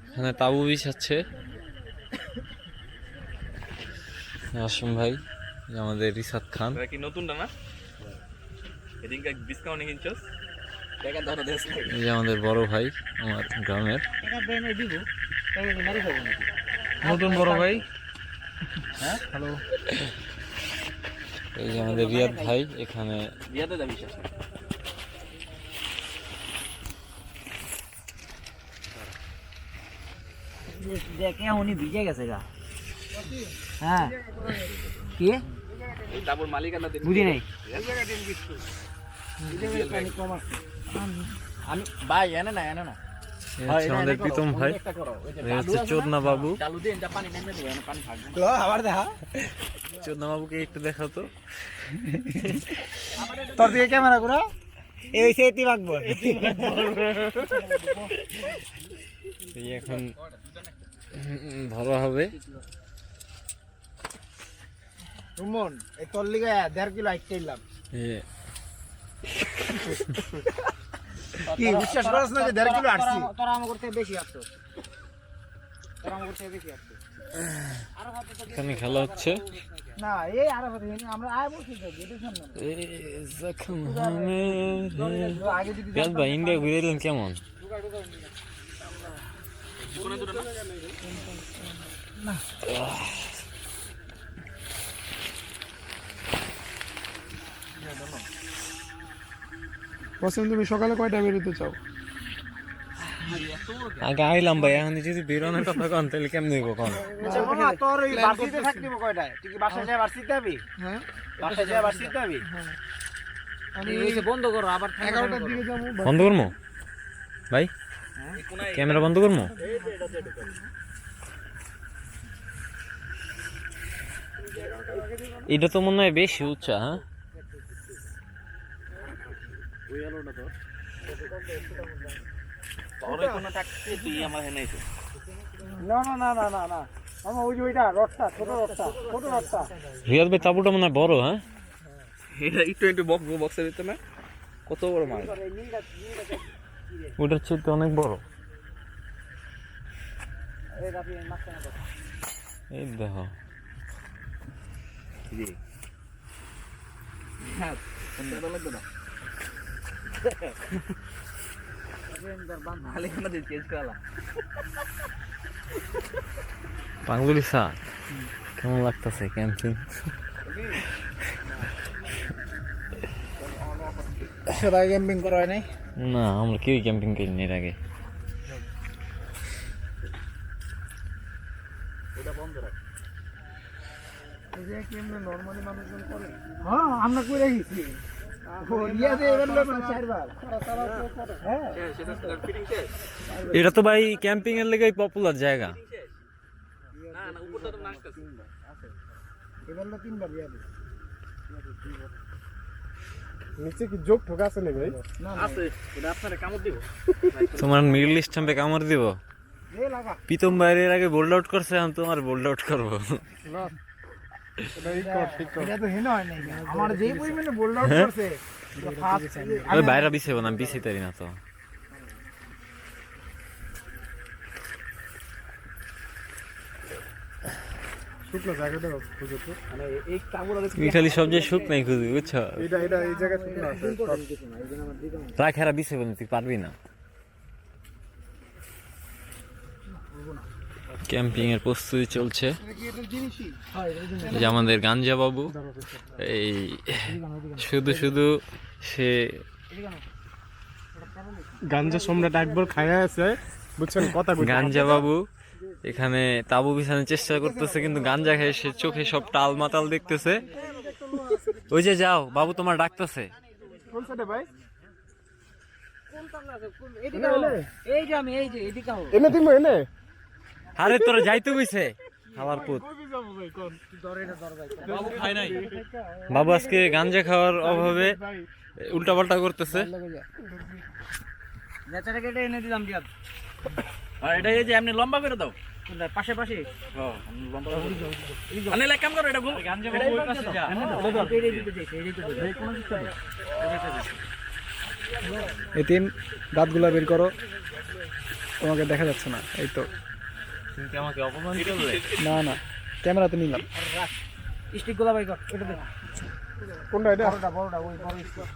এখানে তাবু বিছাচ্ছে আসিম ভাই, আমাদের রিসাত খান। কি নতুনটা না? এদিনকে ডিসকাউন্টে কিনছস? টাকা ধরে দেশ নাই। এই যে আমাদের বড় ভাই আমার গ্রামের। টাকা দেন এই দিব। টাকা কি মারি খাবো নাকি? নতুন বড় ভাই। হ্যাঁ হ্যালো। এই যে আমাদের রিয়াদ ভাই এখানে। রিয়াদে যাবি শেষ। দেখে উনি ভিজে গেছে গা। হ্যাঁ কি এই তারপর মালিকানা দিন বুঝি নাই আমি ভাই এনে না আমাদের প্রীতম ভাই, হচ্ছে চোদনা বাবু। চালু দিন যা পানি নেমে দিও না, পানি থাকবে লো আবার দেখা চোদনা বাবুকে একটু দেখাও তো। তোর দিকে ক্যামেরা করে এই সেটি রাখবো। এই এখন ভালো হবে। রুমন এই তোর লিগে 1.5 কিলো আইতে এলাম। কি বিশ্বাস করছ না যে 1.5 কিলো আসছি? তোরা আমার করতে বেশি আসছো, তোরা আমার করতে বেশি আসছো। এখানে খেলা হচ্ছে। না এই আর আমরা আয় বলছি তো এটা সামনে আগে যদি রিয়াদ ভাই ইন্ডিয়া ঘুরে এলেন কেমন? পছন্দ তুমি সকালে কয়টা বেরোতে চাও? আগে আইলাম ভাই, এখন যদি বেরোনোর কথা কন তাহলে কেমন হইব কন? আচ্ছা মামা তোর এই বাসিতে থাকতে হবে কয়টায়? তুই কি বাসায় যায় বাসিতে যাবি? হ্যাঁ বাসায় যায় বাসিতে যাবি? আমি এই বন্ধ করো আবার 11টার দিকে যাবো। বন্ধ করবো ভাই, ক্যামেরা বন্ধ করবো। এটা তো মনে হয় বেশি উচ্চা। হ্যাঁ ওরে কোন থাকতে তুই আমার হেনে আইছিস। না না না না না না মামা ওই যে ওইটা রডটা ছোট রডটা রিয়াদ ভাই তাবুটা মনে হয় বড়। হ্যাঁ এটা একটু বক্সের ভিতরে না কত বড় মাল। ওটার চেয়ে তো অনেক বড়। এই দেখো জি হ্যাঁ সুন্দর লাগবে না। মালিকানা দিন চেঞ্জ করালাম। পাঙ্গুলি সা কেমন লাগতেছে ক্যাম্পিং? সেটা ক্যাম্পিং করা হয় নাই। না আমরা কেউই ক্যাম্পিং করিনি এর আগে। হ্যাঁ আমরা কইরা গেছি। রিয়াদে এবার লোক 4 বার। হ্যাঁ সেটা ফিটিং শেষ। এটা তো ভাই ক্যাম্পিং এর লেগেই পপুলার জায়গা। না না উপরটা তো নাচতেছে। এবার 3 বার রিয়াদে। নিচে কি যোগ ঠোকা আছে না ভাই? না আছে এটা আপনারে কামড় দিব। তোমার মিডল স্ট্যাম্পে কামড় দিব। এই লাগা। প্রীতম ভাইয়ের আগে বোল্ড আউট করছে, আমি তোমার বোল্ড আউট করবো। না এটা ঠিক কর। এটা তো হেন হয় নাই। আমার যেই পরিমাণে বোল্ড আউট করছে এটা ফাস্ট। ওই বাইরে বিছাইব না, আমি বিছাইতারি না তো। শুকনো জায়গাটা খুঁজো তো। মানে এই কামড় তুমি খালি সব যে শুক নাই খুঁজি, বুঝছো? এটা এই জায়গা শুকনো আছে। রাখ হেরা বিছাইব না, তুই পারবি না। ক্যাম্পিং এর প্রস্তুতি চলছে। এই যে আমাদের গাঞ্জা বাবু, এই শুধু সে গাঞ্জা সম্রাট একবার খায়া আছে, বুঝছেন কথা কই। গাঞ্জা বাবু এখানে তাবু বিছানোর চেষ্টা করতেছে, কিন্তু গাঞ্জা খেয়ে সে চোখে সব টাল মাতাল দেখতেছে। ওই যে যাও বাবু, তোমার ডাকতেছে। কোন সাইডে ভাই? এই যে আমি এই যে এদিকে আও এনে দিমু এনে। আরে তোরা যাইতে কইছে খাবার পুত। বাবু খায় নাই। বাবু আজকে গাঞ্জা খাওয়ার অভাবে উল্টা পাল্টা করতেছে। নেচারে কেটে এনে দিলাম রিয়াদ। আর এটা এই যে এমনি লম্বা করে দাও। পাশে পাশে হ্যাঁ লম্বা করে দাও। আনে লাইক কাম করো এটা গোল। গাঞ্জা বাবু ওই পাশে যা। এই দিতে যাইছে, এই দিতে যাইছে। কোন কিছু এতিম দাঁতগুলা বের করো। তোমাকে দেখা যাচ্ছে না, এই তো। তুমি কি আমাকে অপমান করলে? না না, ক্যামেরাতে নিলাম। স্টিক গুলা বাই কর, এটা দে। কোনটা এটা? বড়টা বড়টা ওই বড় স্টিক।